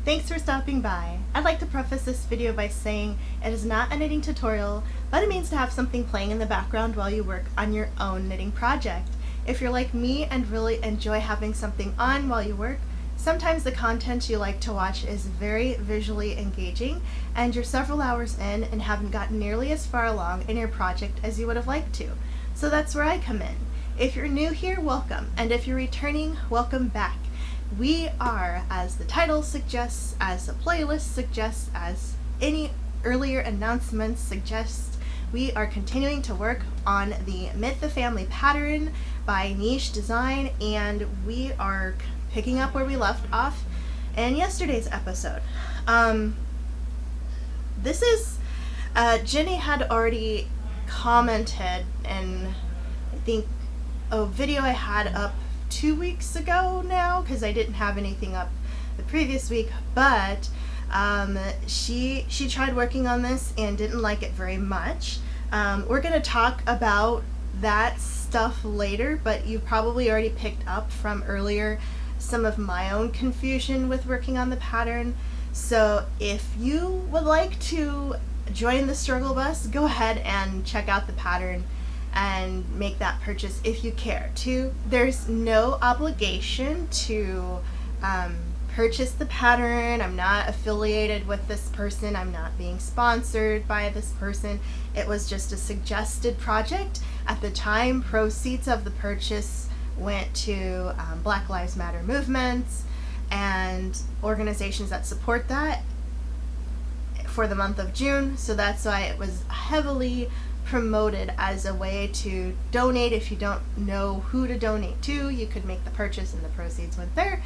Thanks for stopping by. I'd like to preface this video by saying it is not a knitting tutorial, but it means to have something playing in the background while you work on your own knitting project. If you're like me and really enjoy having something on while you work, sometimes the content you like to watch is very visually engaging and you're several hours in and haven't gotten nearly as far along in your project as you would have liked to. So that's where I come in. If you're new here, welcome, and if you're returning, welcome back. We are, as the title suggests, as the playlist suggests, as any earlier announcements suggest, we are continuing to work on the Mitt the Family pattern by Neish Design, and we are picking up where we left off in yesterday's episode. This is, Jenny had already commented in, I think, a video I had up 2 weeks ago now, because I didn't have anything up the previous week, but she tried working on this and didn't like it very much. We're going to talk about that stuff later, but you probably already picked up from earlier some of my own confusion with working on the pattern. So if you would like to join the struggle bus, go ahead and check out the pattern and make that purchase if you care to. There's no obligation to purchase the pattern. I'm not affiliated with this person. I'm not being sponsored by this person. It was just a suggested project. At the time, proceeds of the purchase went to Black Lives Matter movements and organizations that support that for the month of June. So that's why it was heavily promoted as a way to donate. If you don't know who to donate to, you could make the purchase and the proceeds went there.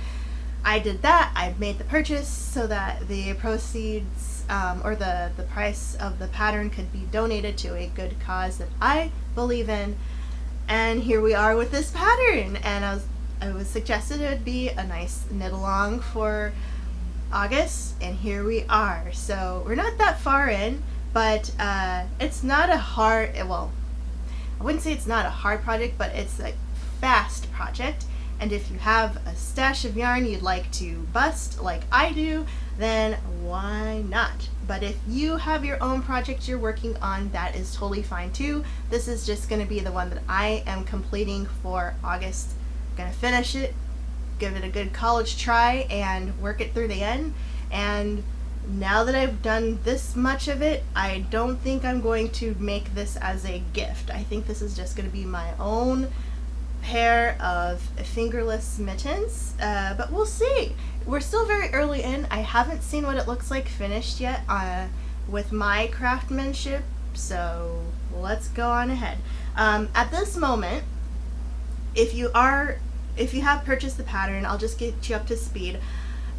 I did that. I made the purchase so that the proceeds or the price of the pattern could be donated to a good cause that I believe in. And here we are with this pattern, and I was suggested it would be a nice knit along for August, and here we are. So we're not that far in, but it's not a hard, well, I wouldn't say it's not a hard project, but it's a fast project. And if you have a stash of yarn you'd like to bust like I do, then why not? But if you have your own project you're working on, that is totally fine too. This is just going to be the one that I am completing for August. I'm going to finish it, give it a good college try, and work it through the end. And now that I've done this much of it, I don't think I'm going to make this as a gift. I think this is just going to be my own pair of fingerless mittens, but we'll see. We're still very early in. I haven't seen what it looks like finished yet with my craftsmanship, so let's go on ahead. At this moment, if you have purchased the pattern, I'll just get you up to speed.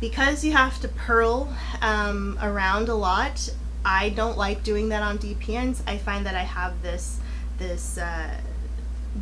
Because you have to purl around a lot, I don't like doing that on DPNs. I find that I have this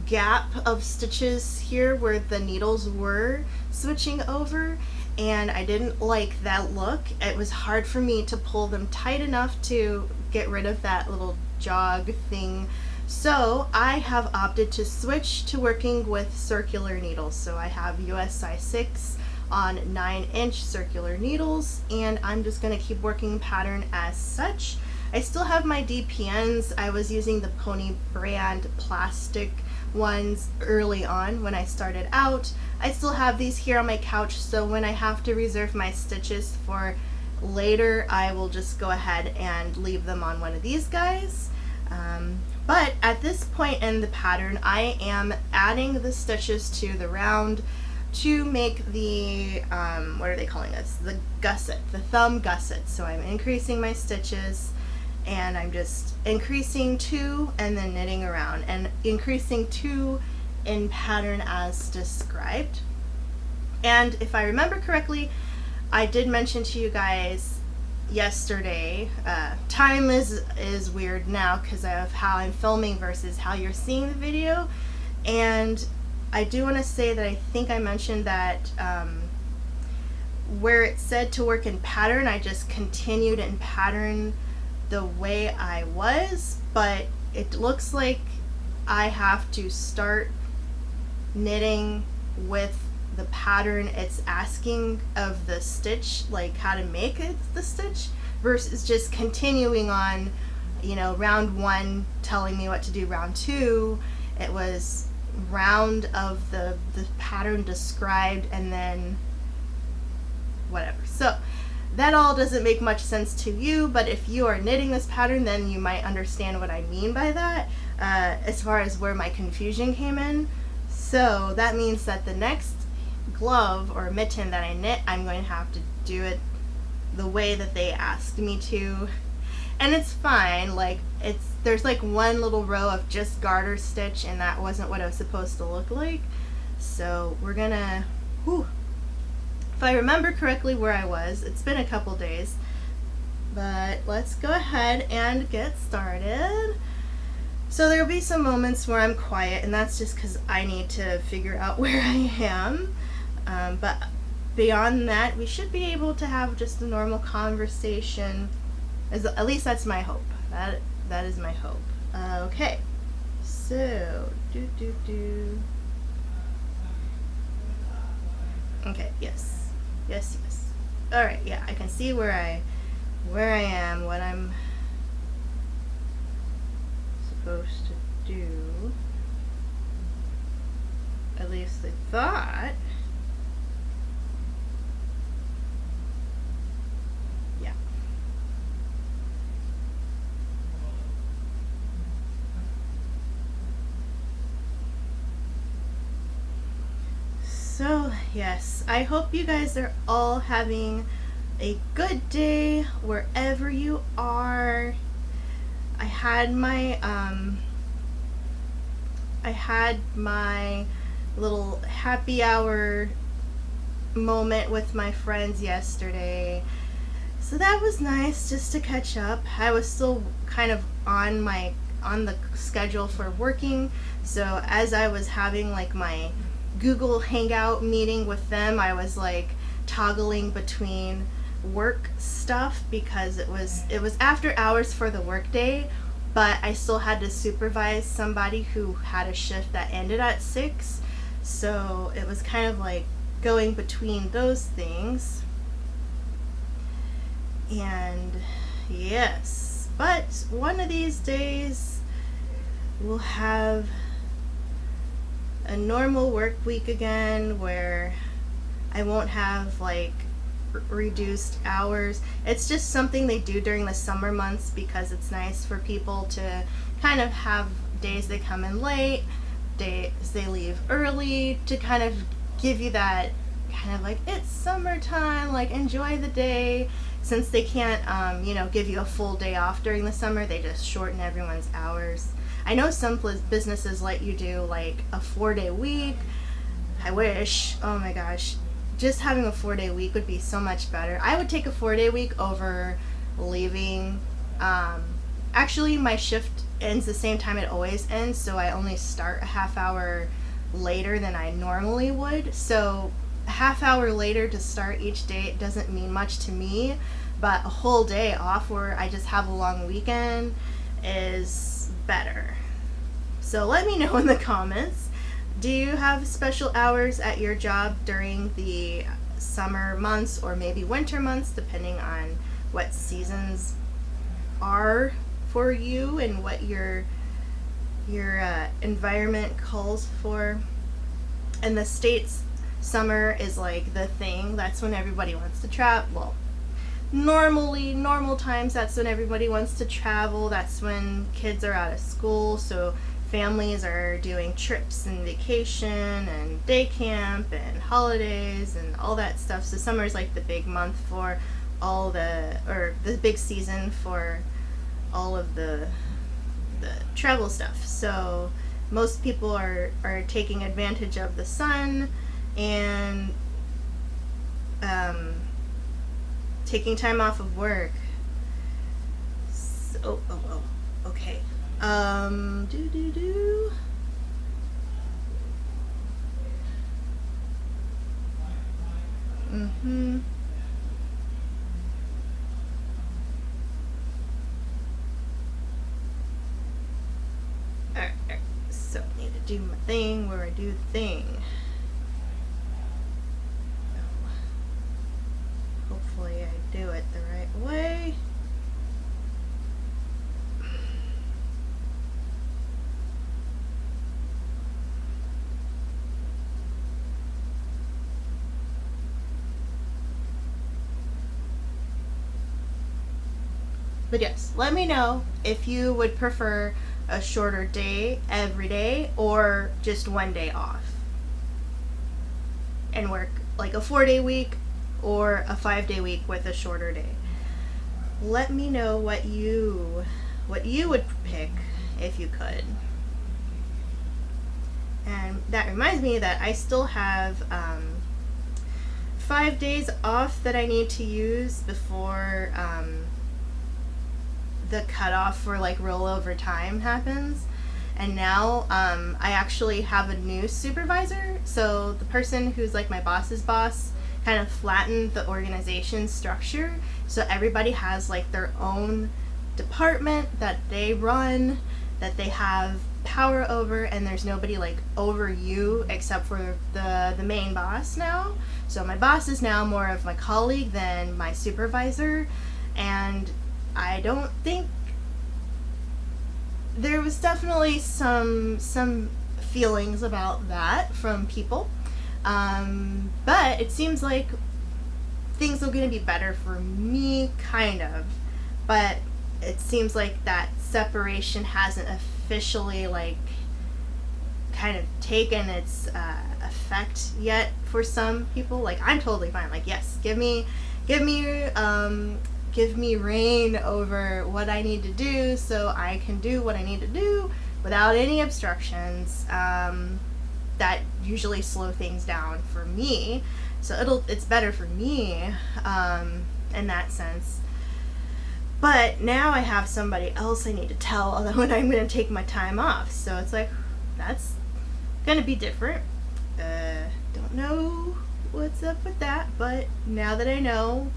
gap of stitches here where the needles were switching over, and I didn't like that look. It was hard for me to pull them tight enough to get rid of that little jog thing. So I have opted to switch to working with circular needles. So I have US size 6 on 9-inch circular needles, and I'm just going to keep working pattern as such. I still have my DPNs. I was using the Pony brand plastic ones early on when I started out. I still have these here on my couch, so when I have to reserve my stitches for later, I will just go ahead and leave them on one of these guys. But at this point in the pattern, I am adding the stitches to the round to make the, what are they calling this? The gusset, the thumb gusset. So I'm increasing my stitches, and I'm just increasing 2 and then knitting around, and increasing 2 in pattern as described. And if I remember correctly, I did mention to you guys yesterday, time is weird now because of how I'm filming versus how you're seeing the video, and I do want to say that I think I mentioned that where it said to work in pattern, I just continued in pattern the way I was, but it looks like I have to start knitting with the pattern it's asking of the stitch, like how to make it the stitch, versus just continuing on, you know, round 1 telling me what to do, round 2 it was round of the pattern described, and then whatever. So that all doesn't make much sense to you, but if you are knitting this pattern, then you might understand what I mean by that, as far as where my confusion came in. So that means that the next glove or mitten that I knit, I'm going to have to do it the way that they asked me to. And it's fine, like there's like one little row of just garter stitch, and that wasn't what it was supposed to look like. So we're gonna, if I remember correctly where I was, it's been a couple days, but let's go ahead and get started. So there'll be some moments where I'm quiet, and that's just because I need to figure out where I am. But beyond that, we should be able to have just a normal conversation. At least that's my hope. That is my hope. Okay. So Okay. Yes. All right. Yeah, I can see where I am, what I'm supposed to do. At least I thought. Yeah. So, yes, I hope you guys are all having a good day wherever you are. I had my little happy hour moment with my friends yesterday. So that was nice just to catch up. I was still kind of on the schedule for working. So as I was having like my Google Hangout meeting with them, I was like toggling between work stuff because it was after hours for the work day, but I still had to supervise somebody who had a shift that ended at 6. So it was kind of like going between those things. And yes, but one of these days we'll have a normal work week again where I won't have like reduced hours. It's just something they do during the summer months because it's nice for people to kind of have days they come in late, days they leave early, to kind of give you that kind of like, it's summertime, like enjoy the day. Since they can't give you a full day off during the summer, they just shorten everyone's hours. I know some businesses let you do like a 4-day week. I wish. Oh my gosh. Just having a 4-day week would be so much better. I would take a 4-day week over leaving. Actually, my shift ends the same time it always ends, so I only start a half hour later than I normally would. So a half hour later to start each day, it doesn't mean much to me, but a whole day off where I just have a long weekend is better. So let me know in the comments. Do you have special hours at your job during the summer months or maybe winter months, depending on what seasons are for you and what your environment calls for? In the States, summer is like the thing. That's when everybody wants to travel. Well, normal times, that's when everybody wants to travel. That's when kids are out of school, so families are doing trips and vacation and day camp and holidays and all that stuff. So summer is like the big month for the big season for all of the travel stuff. So most people are taking advantage of the sun and taking time off of work. So, okay. Alright, so I need to do my thing where I do the thing. But yes, let me know if you would prefer a shorter day every day or just one day off and work like a 4-day week or a 5-day week with a shorter day. Let me know what you would pick if you could. And that reminds me that I still have 5 days off that I need to use before the cutoff for like rollover time happens. And now I actually have a new supervisor. So the person who's like my boss's boss kind of flattened the organization structure. So everybody has like their own department that they run, that they have power over, and there's nobody like over you except for the main boss now. So my boss is now more of my colleague than my supervisor, and I don't think there was definitely some feelings about that from people, but it seems like things are going to be better for me, kind of, but it seems like that separation hasn't officially like kind of taken its effect yet for some people. Like, I'm totally fine, like, yes, give me reign over what I need to do so I can do what I need to do without any obstructions. That usually slow things down for me, so it's better for me in that sense. But now I have somebody else I need to tell when I'm going to take my time off, so it's like, that's going to be different. Don't know what's up with that, but now that I know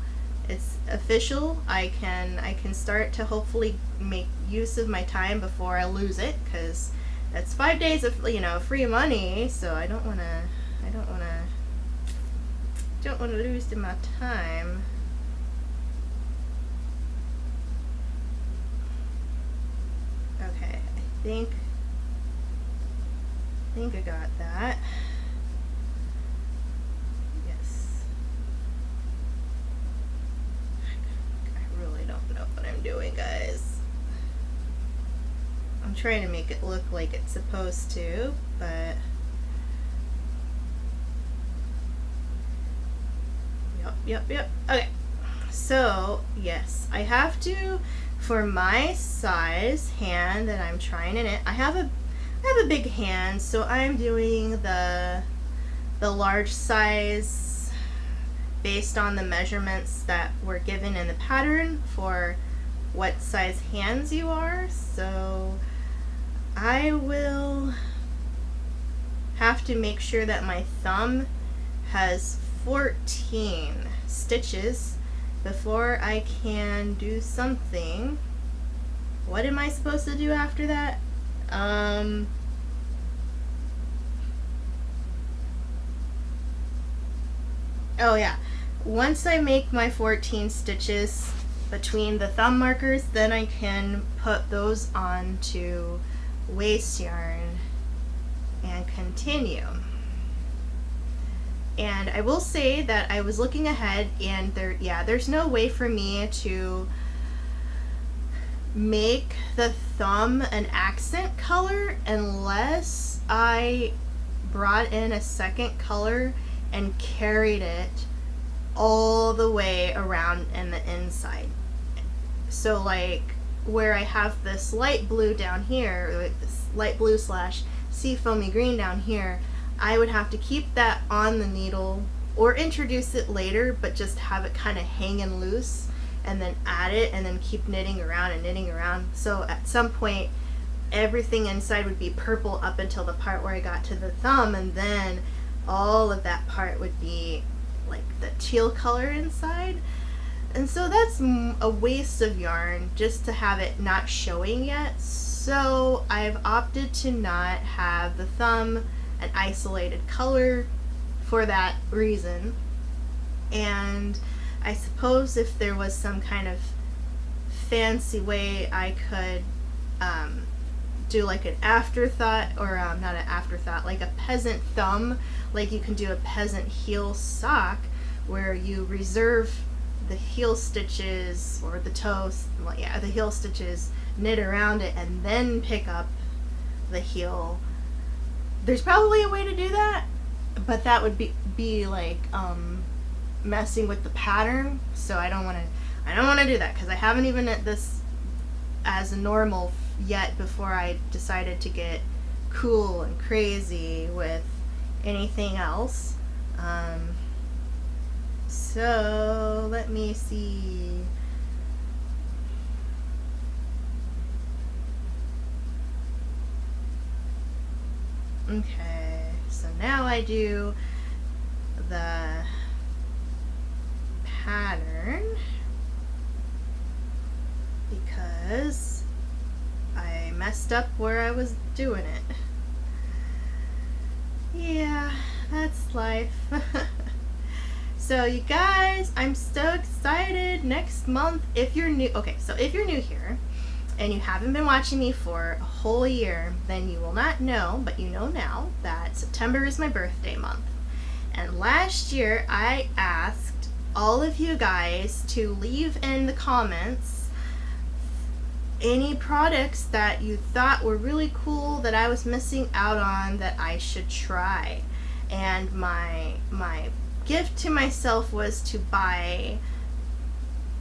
it's official, I can start to hopefully make use of my time before I lose it, because that's 5 days of free money. So I don't want to lose my time. Okay, I think I got that. Doing, guys. I'm trying to make it look like it's supposed to, but yep. Okay, so yes, I have to, for my size hand that I'm trying to knit, I have a big hand, so I'm doing the large size based on the measurements that were given in the pattern for what size hands you are. So I will have to make sure that my thumb has 14 stitches before I can do something. What am I supposed to do after that? Oh yeah, once I make my 14 stitches between the thumb markers, then I can put those onto waste yarn and continue. And I will say that I was looking ahead, and there's no way for me to make the thumb an accent color unless I brought in a second color and carried it all the way around in the inside. So like where I have this light blue down here, like this light blue / sea foamy green down here, I would have to keep that on the needle or introduce it later, but just have it kind of hanging loose and then add it and then keep knitting around. So at some point everything inside would be purple up until the part where I got to the thumb, and then all of that part would be like the teal color inside. And so that's a waste of yarn just to have it not showing yet. So I've opted to not have the thumb an isolated color for that reason. And I suppose if there was some kind of fancy way I could do like an afterthought, or not an afterthought, like a peasant thumb, like you can do a peasant heel sock where you reserve the heel stitches or the toes, well, yeah, the heel stitches, knit around it, and then pick up the heel. There's probably a way to do that, but that would be like messing with the pattern. So I don't want to do that because I haven't even knit this as a normal yet before I decided to get cool and crazy with anything else. So let me see. Okay, so now I do the pattern because I messed up where I was doing it. Yeah, that's life. So you guys, I'm so excited. Next month, if you're new, okay, so if you're new here and you haven't been watching me for a whole year, then you will not know, but you know now, that September is my birthday month. And last year, I asked all of you guys to leave in the comments any products that you thought were really cool that I was missing out on that I should try. And my gift to myself was to buy,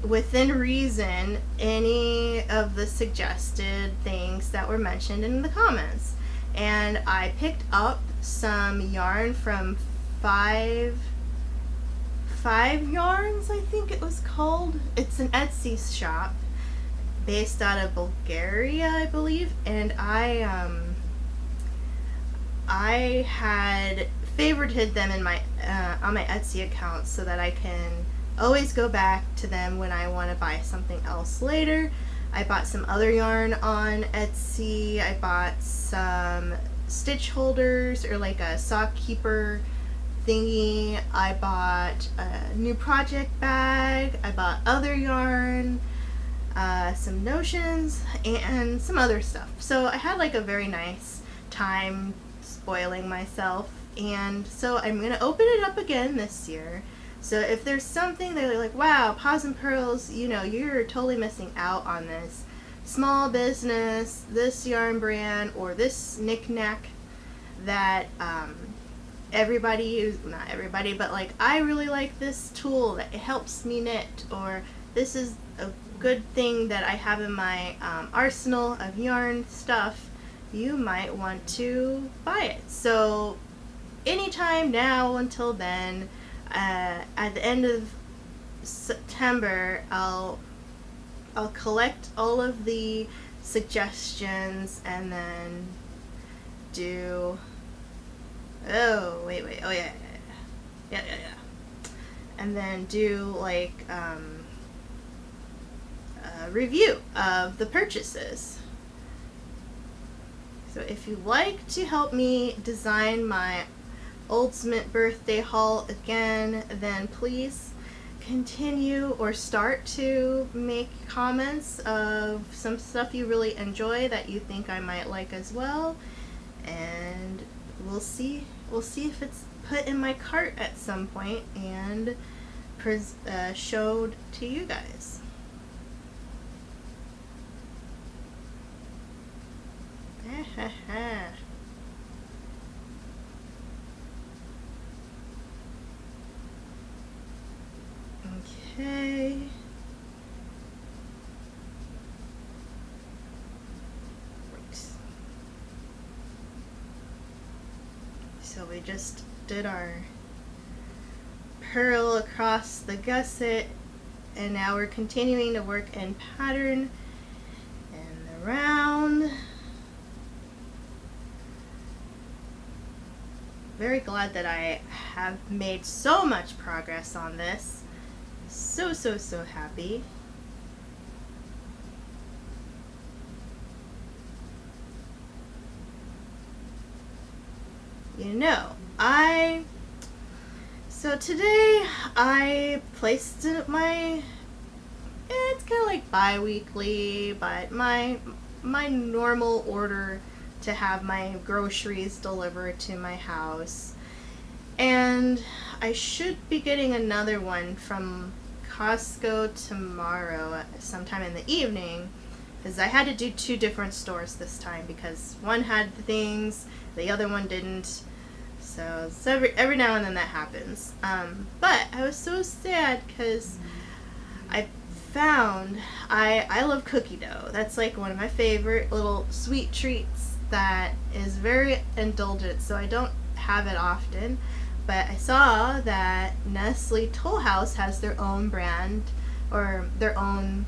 within reason, any of the suggested things that were mentioned in the comments. And I picked up some yarn from Five Yarns, I think it was called. It's an Etsy shop based out of Bulgaria, I believe. And I had favorited them in my on my Etsy account so that I can always go back to them when I want to buy something else later. I bought some other yarn on Etsy. I bought some stitch holders, or like a sock keeper thingy. I bought a new project bag. I bought other yarn, some notions, and some other stuff. So I had like a very nice time spoiling myself. And so I'm going to open it up again this year. So if there's something that you're like, wow, Paws and Pearls, you know, you're totally missing out on this small business, this yarn brand, or this knick-knack that everybody, not everybody, but like, I really like this tool that it helps me knit, or this is a good thing that I have in my arsenal of yarn stuff, you might want to buy it. So anytime now until then, at the end of September, I'll collect all of the suggestions and then do, oh yeah, and then do like a review of the purchases. So if you'd like to help me design my ultimate birthday haul again, then please continue or start to make comments of some stuff you really enjoy that you think I might like as well, and we'll see if it's put in my cart at some point and showed to you guys. Okay. So we just did our purl across the gusset, and now we're continuing to work in pattern and around. Very glad that I have made so much progress on this. So happy. You know, so today I placed my, it's kind of like bi-weekly, but my normal order to have my groceries delivered to my house. And I should be getting another one from Costco tomorrow sometime in the evening, because I had to do 2 different stores this time because one had the things, the other one didn't. So every now and then that happens. But I was so sad because I found I love cookie dough. That's like one of my favorite little sweet treats that is very indulgent, so I don't have it often. But I saw that Nestle Toll House has their own brand or their own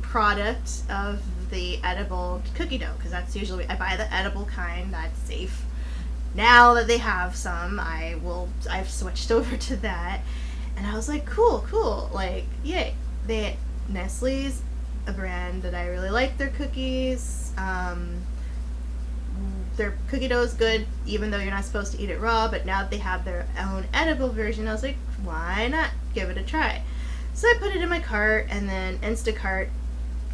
product of the edible cookie dough, because that's usually, I buy the edible kind. That's safe. Now that they have some, I've switched over to that, and I was like, cool, like, yay. Nestle's a brand that I really like their cookies. Their cookie dough is good, even though you're not supposed to eat it raw, but now that they have their own edible version, I was like, why not give it a try? So I put it in my cart, and then Instacart,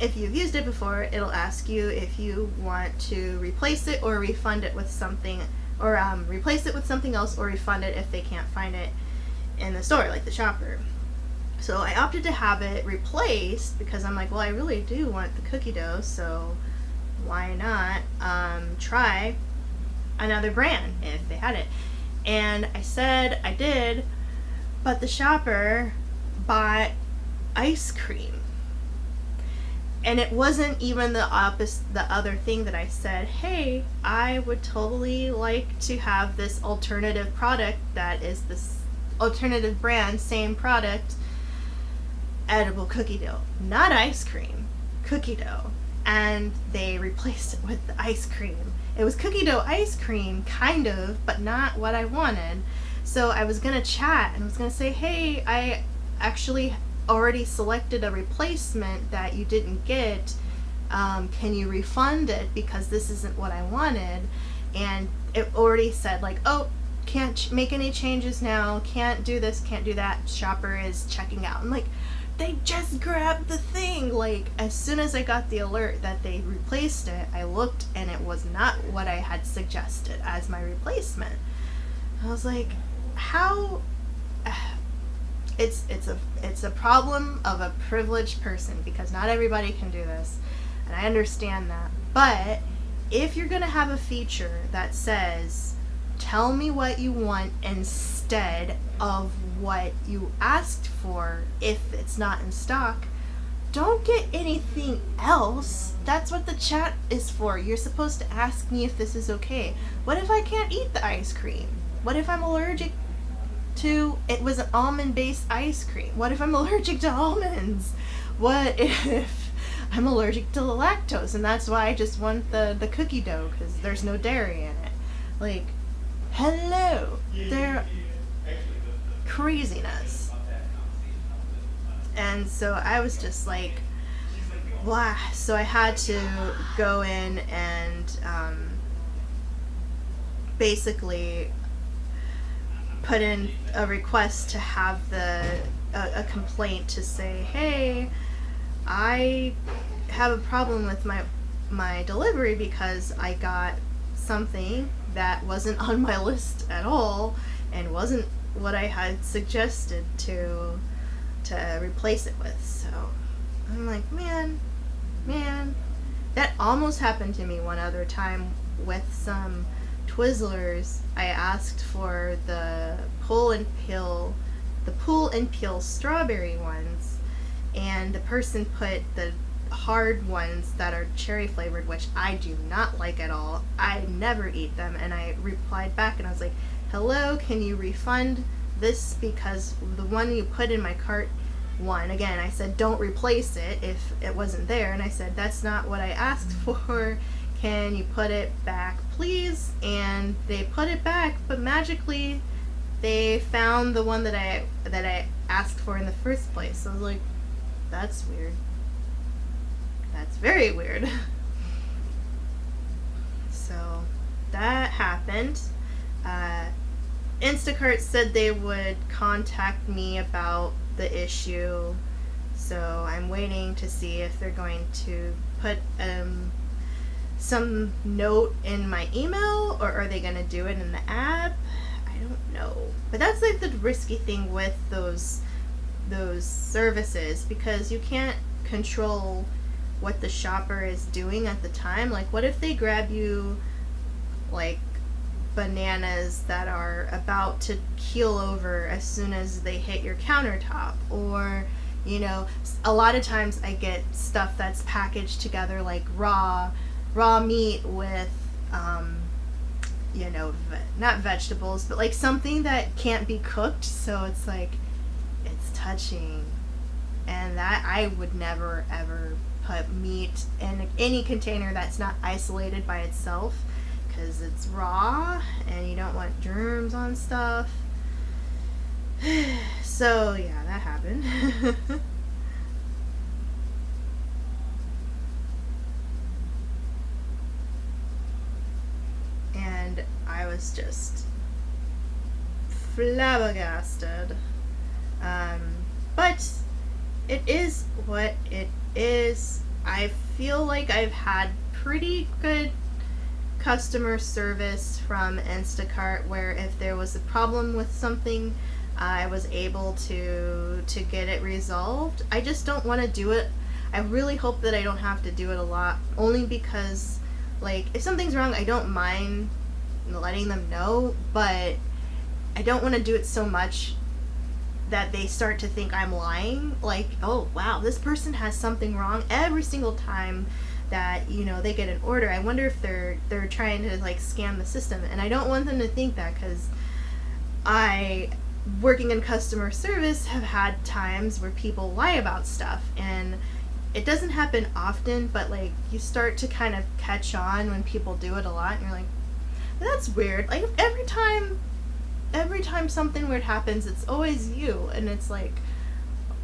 if you've used it before, it'll ask you if you want to replace it or refund it with something, or replace it with something else, or refund it if they can't find it in the store, like the shopper. So I opted to have it replaced because I'm like, well, I really do want the cookie dough, so why not try another brand if they had it. And I said I did, but the shopper bought ice cream. And it wasn't even the other thing that I said, hey, I would totally like to have this alternative product that is this alternative brand, same product, edible cookie dough. Not ice cream, cookie dough. And they replaced it with the ice cream. It was cookie dough ice cream, kind of, but not what I wanted. So I was going to chat and I was going to say, hey, I actually already selected a replacement that you didn't get. Can you refund it because this isn't what I wanted? And it already said, like, oh, can't make any changes now, can't do this, can't do that, shopper is checking out. I'm like, they just grabbed the thing. Like, as soon as I got the alert that they replaced it, I looked and it was not what I had suggested as my replacement. I was like, how? It's a problem of a privileged person, because not everybody can do this, and I understand that. But if you're gonna have a feature that says, tell me what you want instead of what you asked for, if it's not in stock, don't get anything else. That's what the chat is for. You're supposed to ask me if this is okay. What if I can't eat the ice cream? What if I'm allergic to, it was an almond-based ice cream? What if I'm allergic to almonds? What if I'm allergic to the lactose, and that's why I just want the cookie dough because there's no dairy in it? Like, hello, they're craziness. And so I was just like, wow. So I had to go in and basically put in a request to have a complaint to say, hey, I have a problem with my delivery because I got something that wasn't on my list at all and wasn't what I had suggested to replace it with. So I'm like, man, that almost happened to me one other time with some Twizzlers. I asked for the pull and peel strawberry ones, and the person put the hard ones that are cherry flavored, which I do not like at all. I never eat them. And I replied back and I was like, hello, can you refund this, because the one you put in my cart, one, again, I said don't replace it if it wasn't there, and I said that's not what I asked for, can you put it back please? And they put it back, but magically they found the one that I asked for in the first place. So I was like, that's weird. That's very weird. So that happened. Instacart said they would contact me about the issue, so I'm waiting to see if they're going to put some note in my email, or are they going to do it in the app? I I don't know. But that's like the risky thing with those services, because you can't control what the shopper is doing at the time. Like, what if they grab you like bananas that are about to keel over as soon as they hit your countertop? Or, you know, a lot of times I get stuff that's packaged together, like raw meat with you know, not vegetables, but like something that can't be cooked, so it's like it's touching. And that, I would never ever put meat in any container that's not isolated by itself, because it's raw and you don't want germs on stuff. So yeah, that happened. And I was just flabbergasted. But it is what it is. I feel like I've had pretty good customer service from Instacart, where if there was a problem with something, I was able to get it resolved. I just don't want to do it. I really hope that I don't have to do it a lot, only because, like, if something's wrong, I don't mind letting them know, but I don't want to do it so much that they start to think I'm lying. Like, oh wow, this person has something wrong every single time that, you know, they get an order. I wonder if they're trying to like scam the system, and I don't want them to think that, because I, working in customer service, have had times where people lie about stuff, and it doesn't happen often, but like you start to kind of catch on when people do it a lot, and you're like, that's weird. Like, every time something weird happens, it's always you, and it's like,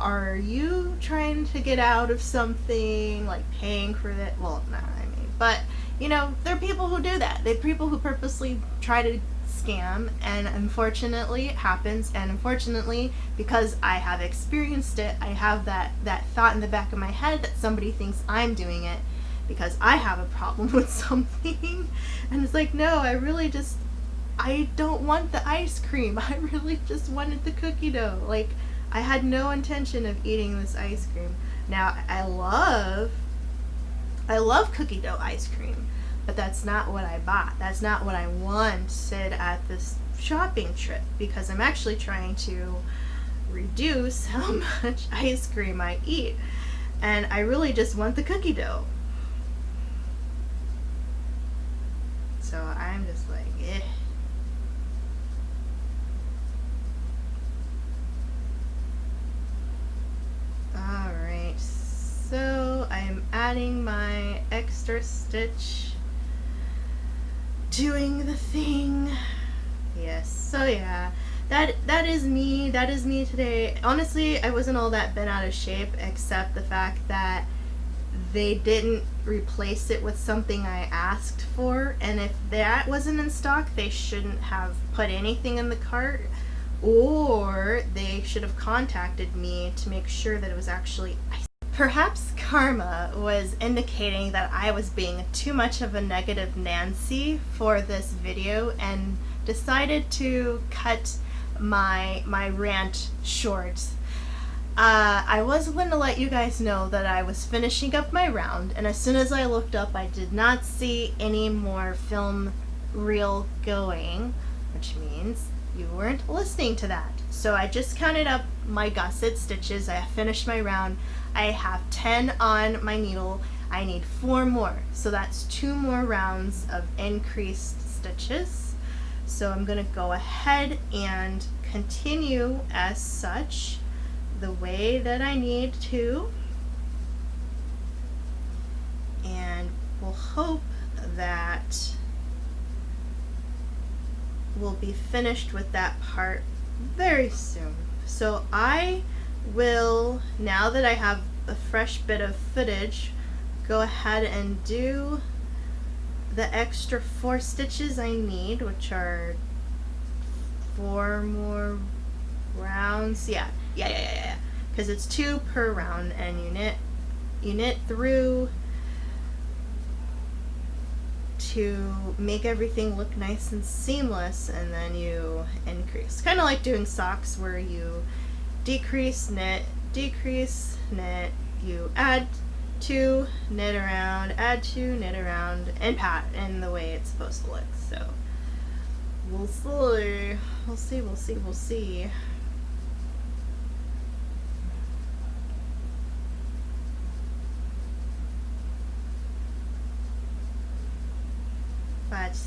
are you trying to get out of something, like paying for that? Well, no, I mean, but you know, there are people who do that. There are people who purposely try to scam, and unfortunately it happens. And unfortunately, because I have experienced it, I have that thought in the back of my head that somebody thinks I'm doing it because I have a problem with something. And it's like, no, I don't want the ice cream. I really just wanted the cookie dough. Like, I had no intention of eating this ice cream. Now, I love cookie dough ice cream, but that's not what I bought. That's not what I wanted at this shopping trip, because I'm actually trying to reduce how much ice cream I eat, and I really just want the cookie dough. So I'm just like, eh. Alright, so I am adding my extra stitch, doing the thing. Yes, so yeah, that is me today. Honestly, I wasn't all that bent out of shape, except the fact that they didn't replace it with something I asked for, and if that wasn't in stock, they shouldn't have put anything in the cart, or they should have contacted me to make sure that it was actually ice. Perhaps karma was indicating that I was being too much of a negative Nancy for this video, and decided to cut my rant short. I was going to let you guys know that I was finishing up my round, and as soon as I looked up, I did not see any more film reel going, which means you weren't listening to that. So I just counted up my gusset stitches. I finished my round. I have 10 on my needle. I need 4 more, so that's 2 more rounds of increased stitches. So I'm going to go ahead and continue as such, the way that I need to, and we'll hope that we'll be finished with that part very soon. So I will, now that I have a fresh bit of footage, go ahead and do the extra 4 stitches I need, which are 4 more rounds. Yeah, because it's 2 per round, and you knit through to make everything look nice and seamless, and then you increase. Kind of like doing socks where you decrease, knit, you add 2, knit around, add 2, knit around, and pat in the way it's supposed to look. So we'll see. But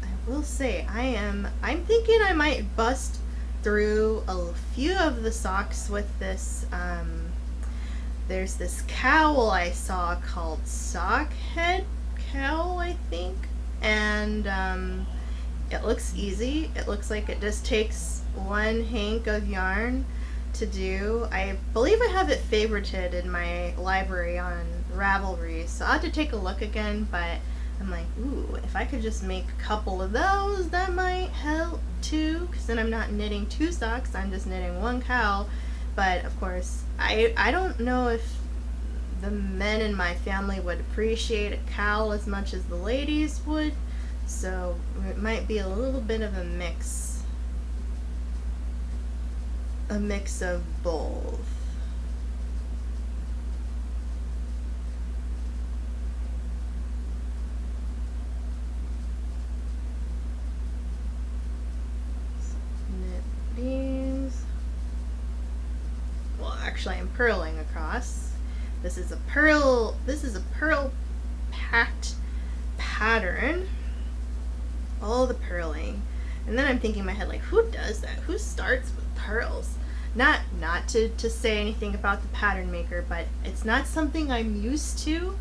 I will say I'm thinking I might bust through a few of the socks with this. There's this cowl I saw called Sock Head Cowl, I think, and it looks easy. It looks like it just takes one hank of yarn to do. I believe I have it favorited in my library on Ravelry, so I'll have to take a look again, but I'm like, ooh, if I could just make a couple of those, that might help too, because then I'm not knitting 2 socks, I'm just knitting 1 cowl. But of course, I don't know if the men in my family would appreciate a cowl as much as the ladies would, so it might be a little bit of a mix of both. Actually, I'm purling across. This is a pearl packed pattern. All the purling. And then I'm thinking in my head, like, who does that? Who starts with pearls? Not to say anything about the pattern maker, but it's not something I'm used to.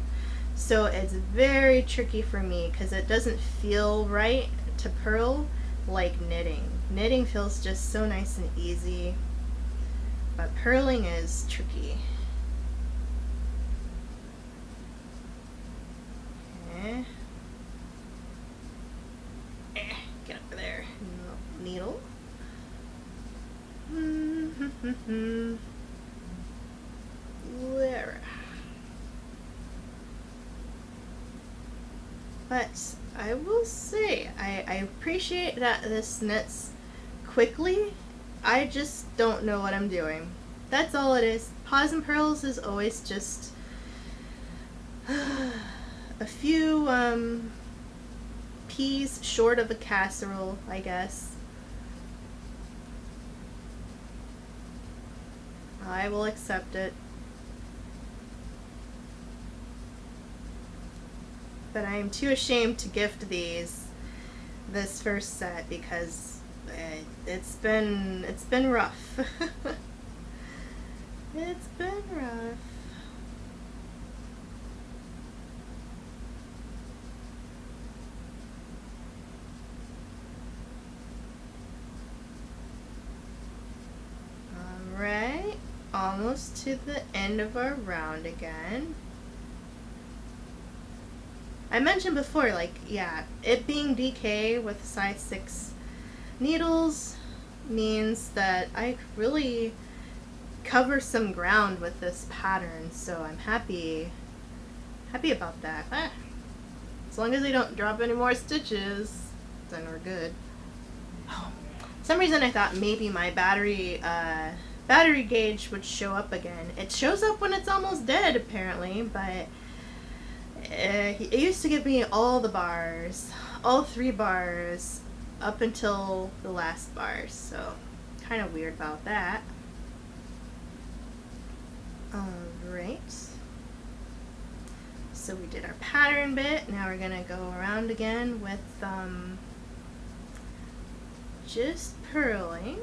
So it's very tricky for me because it doesn't feel right to purl like knitting. Knitting feels just so nice and easy. But purling is tricky. Okay. Get over there. Needle. There. But I will say, I appreciate that this knits quickly. I just don't know what I'm doing. That's all it is. Paws and Pearls is always just a few peas short of a casserole, I guess. I will accept it. But I am too ashamed to gift this first set because it's been rough. It's been rough. Alright, almost to the end of our round again. I mentioned before, like, yeah, it being DK with size 6 needles means that I really cover some ground with this pattern, so I'm happy about that. As long as I don't drop any more stitches, then we're good. Oh, for some reason I thought maybe my battery gauge would show up again. It shows up when it's almost dead, apparently, but it used to give me all the bars, all 3 bars, up until the last bar, so kind of weird about that. Alright, so we did our pattern bit. Now we're gonna go around again with just purling.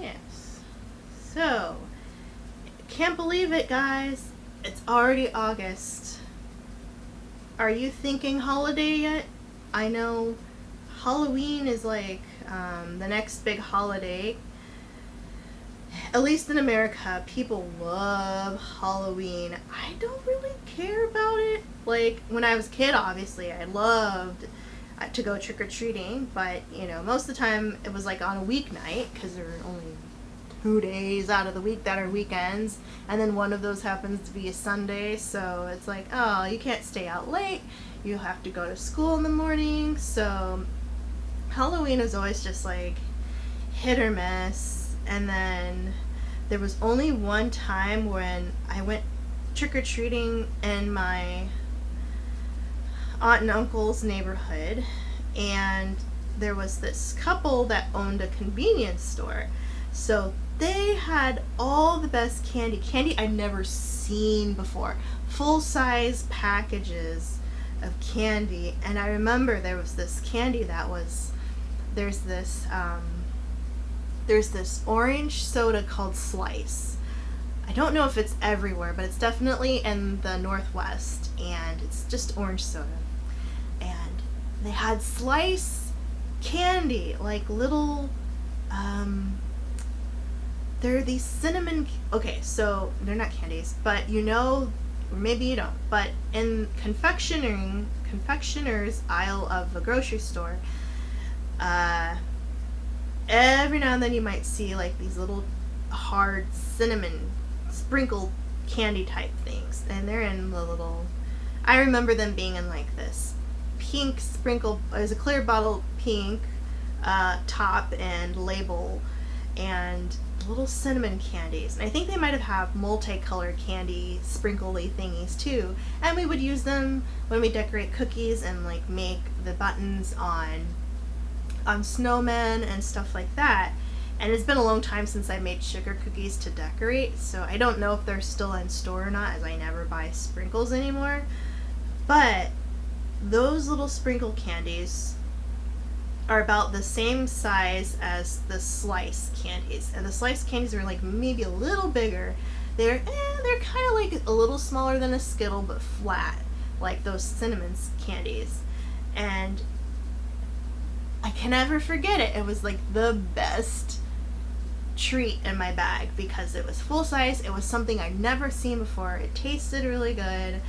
Yes. So, can't believe it, guys. It's already August. Are you thinking holiday yet? I know Halloween is like the next big holiday. At least in America, people love Halloween. I don't really care about it. Like, when I was a kid, obviously, I loved to go trick-or-treating, but most of the time it was like on a weeknight, because there are only 2 days out of the week that are weekends, and then one of those happens to be a Sunday, so it's like, oh, you can't stay out late, you have to go to school in the morning. So Halloween is always just like hit or miss. And then there was only one time when I went trick-or-treating in my aunt and uncle's neighborhood, and there was this couple that owned a convenience store. So they had all the best candy I'd never seen before, full-size packages of candy. And I remember there was this candy that was, there's this orange soda called Slice. I don't know if it's everywhere, but it's definitely in the Northwest, and it's just orange soda. And they had Slice candy, like little, they're these cinnamon, okay, so they're not candies, but or maybe you don't, but in confectioner's aisle of a grocery store, every now and then you might see like these little hard cinnamon sprinkled candy type things, and they're in the little, I remember them being in like this pink sprinkle, it was a clear bottle, pink top and label, and little cinnamon candies. And I think they might have multicolored candy sprinkly thingies too, and we would use them when we decorate cookies and like make the buttons on snowmen and stuff like that. And it's been a long time since I made sugar cookies to decorate, so I don't know if they're still in store or not, as I never buy sprinkles anymore. But those little sprinkle candies are about the same size as the Slice candies, and the Slice candies are like maybe a little bigger. They're kind of like a little smaller than a Skittle, but flat, like those cinnamon candies. And I can never forget it. It was like the best treat in my bag because it was full size. It was something I'd never seen before. It tasted really good.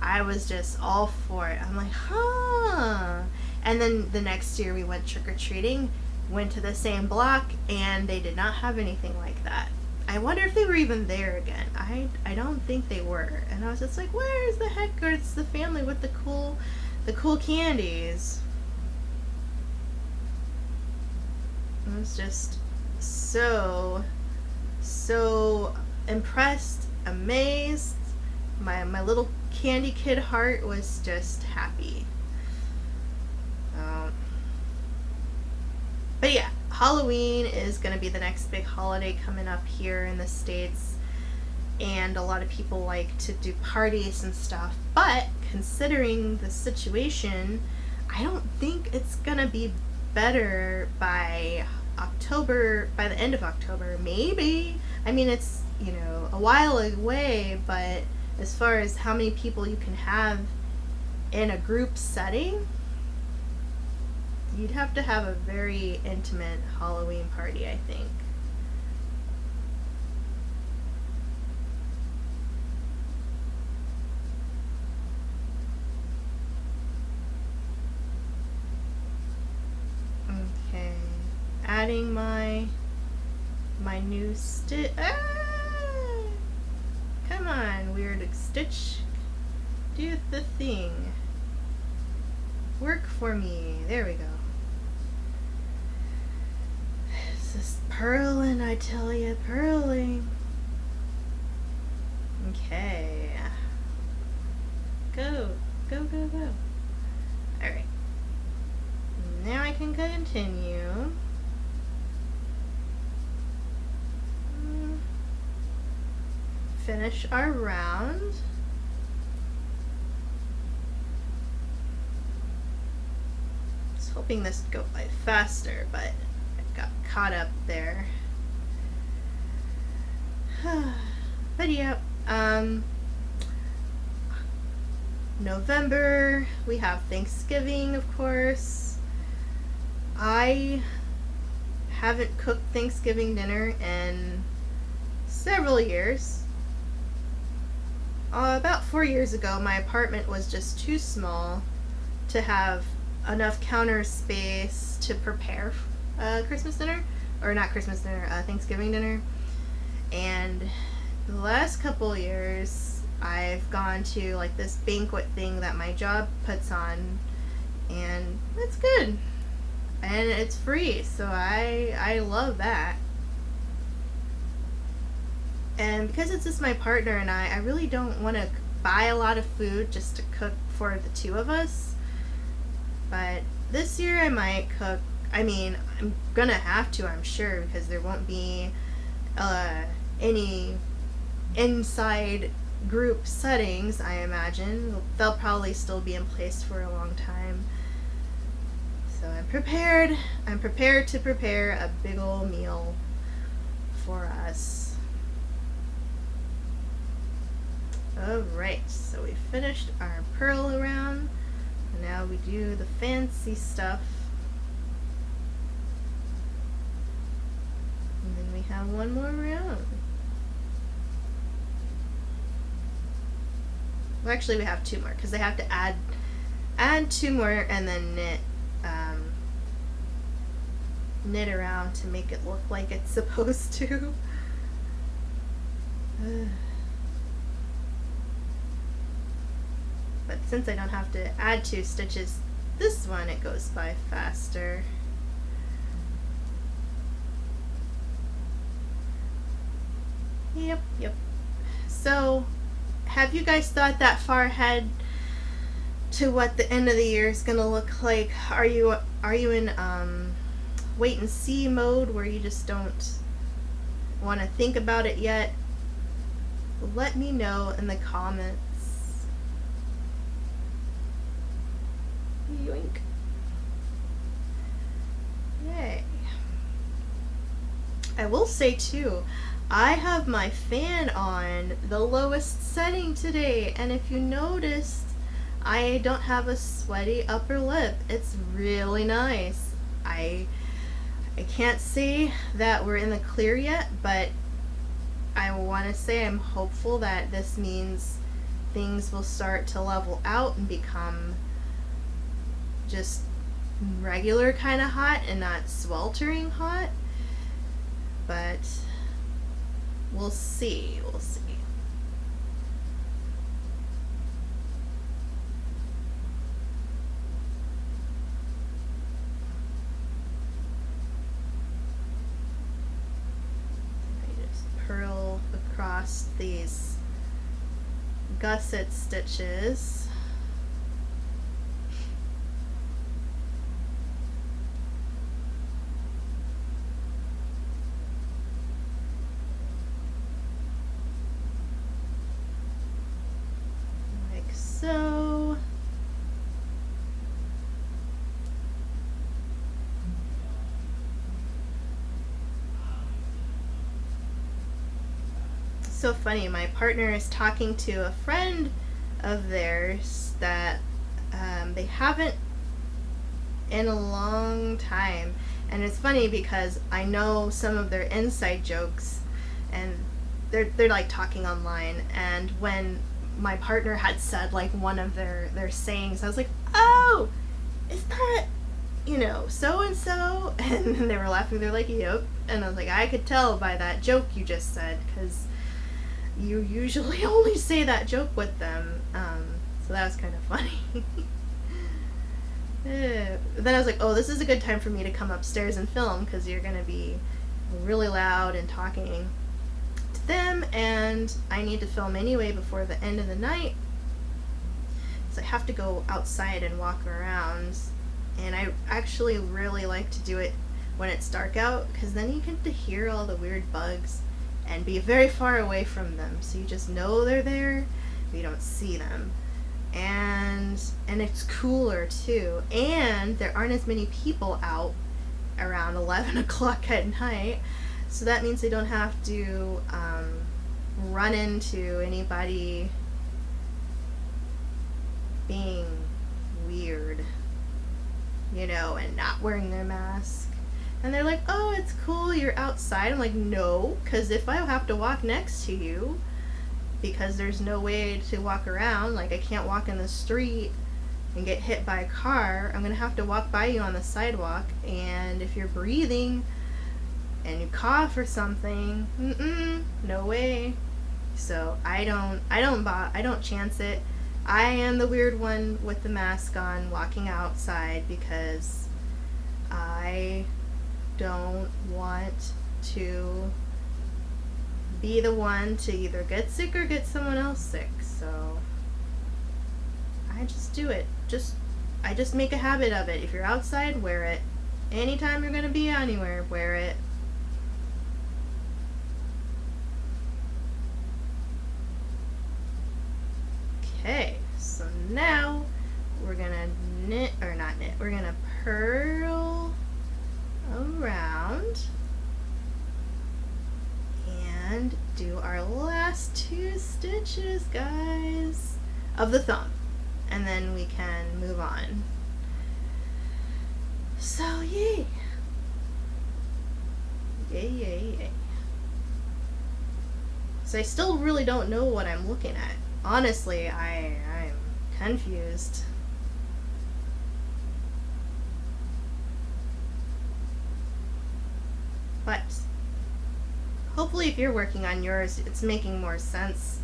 I was just all for it. I'm like, huh. And then the next year we went trick-or-treating, went to the same block, and they did not have anything like that. I wonder if they were even there again. I don't think they were. And I was just like, where's the heck is the family with the cool candies? I was just so impressed, amazed. My little candy kid heart was just happy. But yeah, Halloween is going to be the next big holiday coming up here in the States, and a lot of people like to do parties and stuff, but considering the situation, I don't think it's going to be better by the end of October, maybe. I mean, it's, a while away, but as far as how many people you can have in a group setting, you'd have to have a very intimate Halloween party, I think. Okay, adding my new stitch. Come on, weird stitch. Do the thing. Work for me. There we go. This is purling, I tell you, purling. Okay. Go. Go, go, go. Alright. Now I can continue. Finish our round. I was hoping this would go by faster, but I got caught up there. But yeah, November, we have Thanksgiving, of course. I haven't cooked Thanksgiving dinner in several years. About 4 years ago, my apartment was just too small to have enough counter space to prepare Christmas dinner, or not Christmas dinner, Thanksgiving dinner. And the last couple years, I've gone to like this banquet thing that my job puts on, and it's good, and it's free, so I love that. And because it's just my partner and I really don't want to buy a lot of food just to cook for the two of us. But this year I might cook. I mean, I'm gonna have to, I'm sure, because there won't be any inside group settings, I imagine. They'll probably still be in place for a long time. So I'm prepared. I'm prepared to prepare a big old meal for us. Alright, so we finished our pearl around. And now we do the fancy stuff. And then we have one more round. Well, actually we have two more, because they have to add two more and then knit around to make it look like it's supposed to. But since I don't have to add 2 stitches, this one, it goes by faster. Yep. So, have you guys thought that far ahead to what the end of the year is gonna look like? Are you in wait and see mode where you just don't want to think about it yet? Let me know in the comments. Yoink. Yay. I will say too, I have my fan on the lowest setting today, and if you noticed, I don't have a sweaty upper lip. It's really nice. I can't say that we're in the clear yet, but I want to say I'm hopeful that this means things will start to level out and become just regular kind of hot and not sweltering hot. But we'll see. Purl across these gusset stitches. Like so. So funny, my partner is talking to a friend of theirs that they haven't in a long time, and it's funny because I know some of their inside jokes, and they're like talking online, and when my partner had said like one of their sayings, I was like, oh, is that so and so? And then they were laughing. They're like, yep. And I was like, I could tell by that joke you just said, because you usually only say that joke with them. So that was kind of funny. Then I was like, oh, this is a good time for me to come upstairs and film, because you're going to be really loud and talking to them, and I need to film anyway before the end of the night. So I have to go outside and walk around, and I actually really like to do it when it's dark out, because then you get to hear all the weird bugs and be very far away from them, so you just know they're there, but you don't see them. And it's cooler too, and there aren't as many people out around 11 o'clock at night, so that means they don't have to run into anybody being weird, and not wearing their mask. And they're like, oh, it's cool, you're outside. I'm like, no, because if I have to walk next to you, because there's no way to walk around, like I can't walk in the street and get hit by a car, I'm gonna have to walk by you on the sidewalk, and if you're breathing and you cough or something, no way. So I don't chance it. I am the weird one with the mask on walking outside because I don't want to be the one to either get sick or get someone else sick. So I just do it. I just make a habit of it. If you're outside, wear it. Anytime you're gonna be anywhere, wear it. Okay, so now we're gonna we're gonna purl around and do our last 2 stitches, guys, of the thumb, and then we can move on. So yay. So I still really don't know what I'm looking at. Honestly, I'm confused. But hopefully if you're working on yours, it's making more sense.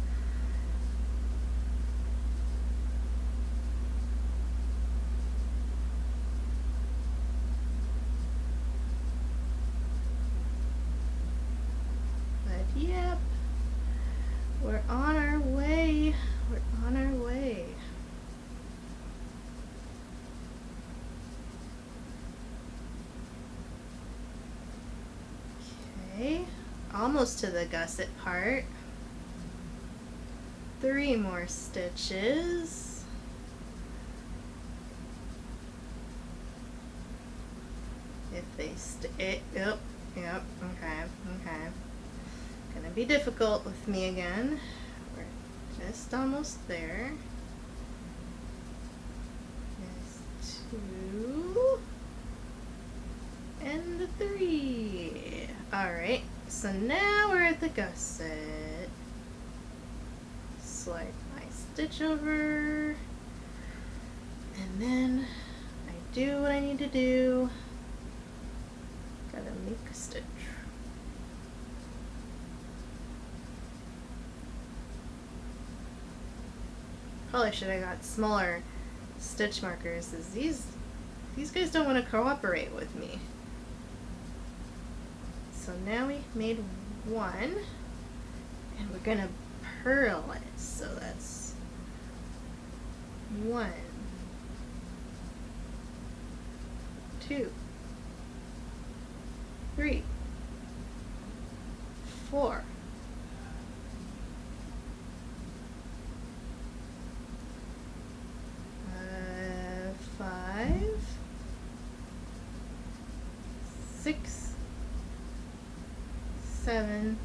But yep, we're on our way. We're on our way. Okay, almost to the gusset part. 3 more stitches. If they yep, okay. Gonna be difficult with me again. We're just almost there. There's 2 and the 3. Alright, so now we're at the gusset. Slide my stitch over, and then I do what I need to do. Gotta make a stitch. Probably should have got smaller stitch markers, as these guys don't want to cooperate with me. So now we made 1, and we're gonna purl it. So that's 1, 2, 3, 4, 5, 6, 7,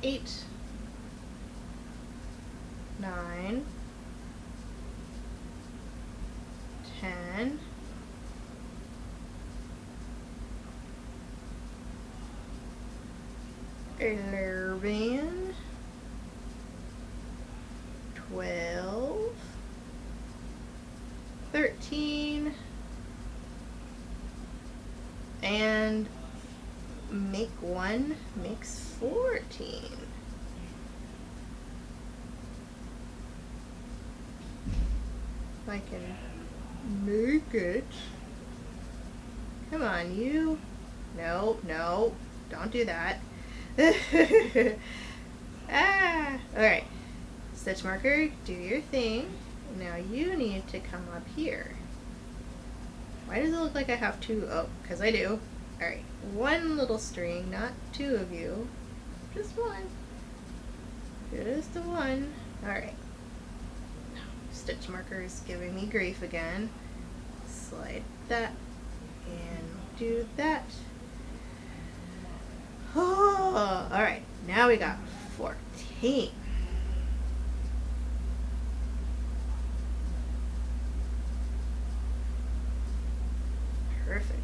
8, 9, 10, 11, 12, 13, and make 1 makes 14. If I can make it. Come on, you. No, don't do that. Alright. Stitch marker, do your thing. Now you need to come up here. Why does it look like I have 2? Oh, because I do. Alright, 1 little string, not 2 of you. Just 1. Just the 1. Alright. Stitch marker is giving me grief again. Slide that and do that. Oh, alright, now we got 14. Perfect.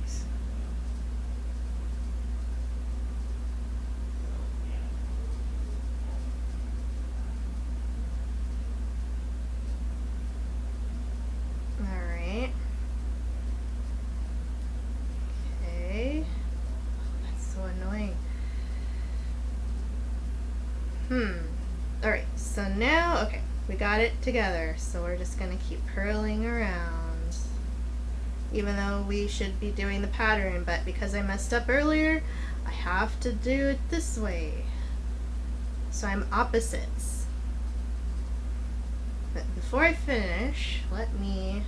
So now, okay, we got it together. So we're just gonna keep purling around. Even though we should be doing the pattern, but because I messed up earlier, I have to do it this way. So I'm opposites. But before I finish, let me,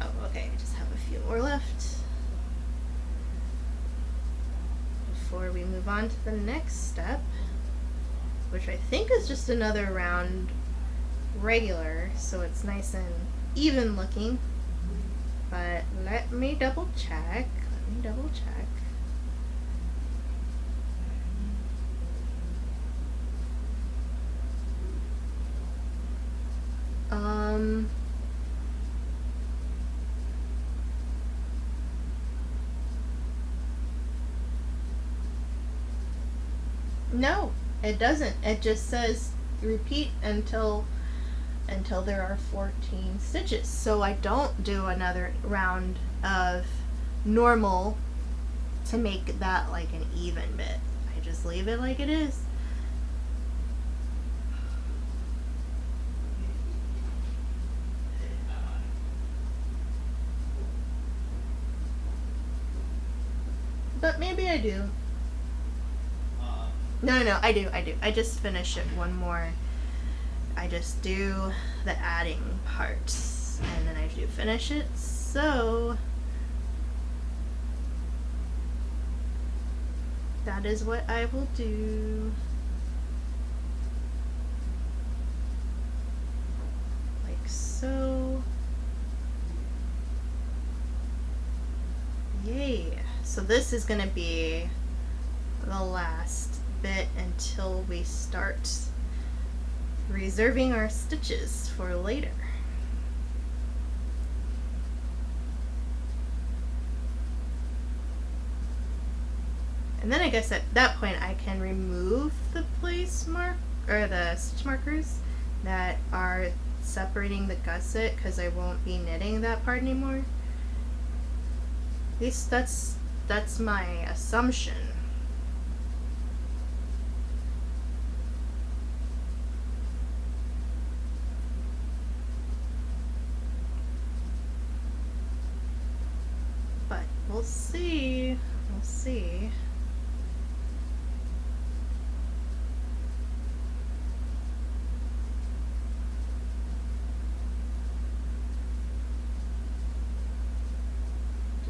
oh, okay, I just have a few more left. Before we move on to the next step, which I think is just another round regular, so it's nice and even looking. But let me double check. No, it doesn't. It just says repeat until there are 14 stitches. So I don't do another round of normal to make that like an even bit. I just leave it like it is. But maybe I do. No, I do. I just finish it one more. I just do the adding part, and then I do finish it. So that is what I will do. Like so. Yay. So this is gonna be the last bit until we start reserving our stitches for later. And then I guess at that point I can remove the place mark or the stitch markers that are separating the gusset, because I won't be knitting that part anymore. At least that's my assumption. But we'll see. We'll see.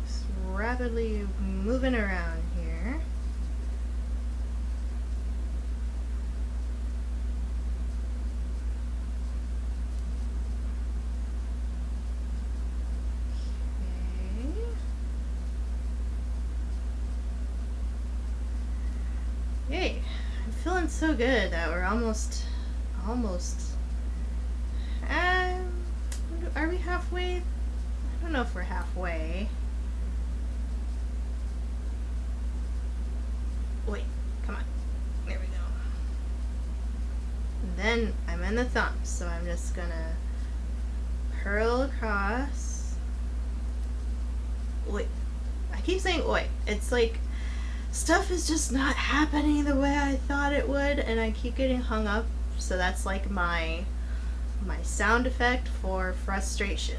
Just rapidly moving around here. Yay! I'm feeling so good that we're almost. Are we halfway? I don't know if we're halfway. Wait, come on. There we go. And then I'm in the thumb, so I'm just gonna purl across. Wait, I keep saying oi. It's like stuff is just not happening the way I thought it would, and I keep getting hung up. So that's like my sound effect for frustration.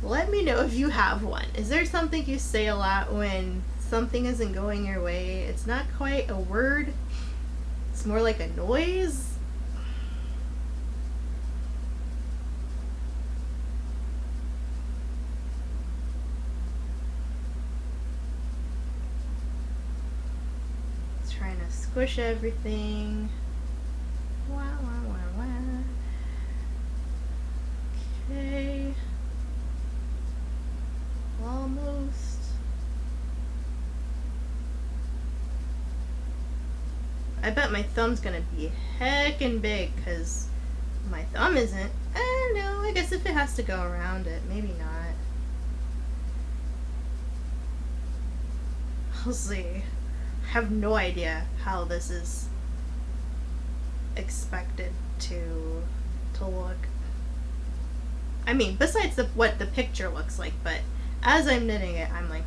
Let me know if you have one. Is there something you say a lot when something isn't going your way? It's not quite a word. It's more like a noise. Trying to squish everything. Wow. Okay. Almost. I bet my thumb's gonna be heckin' big, because my thumb isn't. I don't know. I guess if it has to go around it, maybe not. We'll see. I have no idea how this is expected to look. I mean, besides what the picture looks like, but as I'm knitting it, I'm like,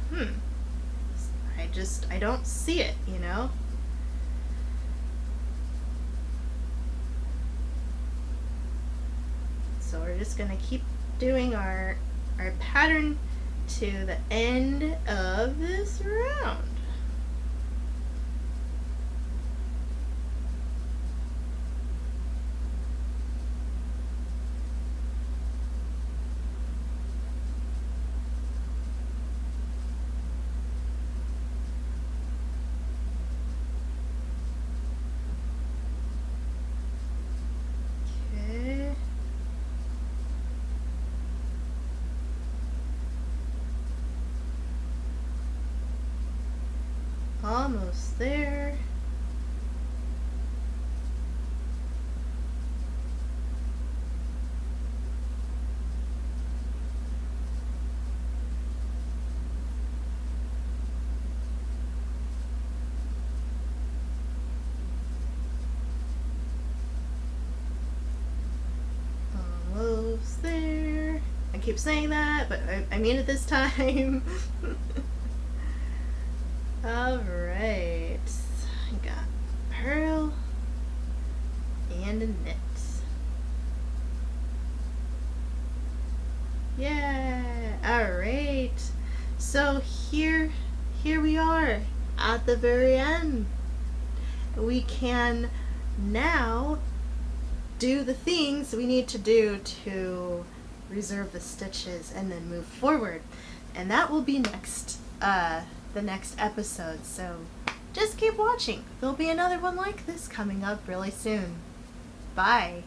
I don't see it, you know? So we're just gonna keep doing our pattern to the end of this round. Almost there. Almost there. I keep saying that, but I mean it this time. Alright, I got pearl and a knit. Yeah, alright. So here we are at the very end. We can now do the things we need to do to reserve the stitches and then move forward. And that will be next. The next episode, so just keep watching. There'll be another one like this coming up really soon. Bye.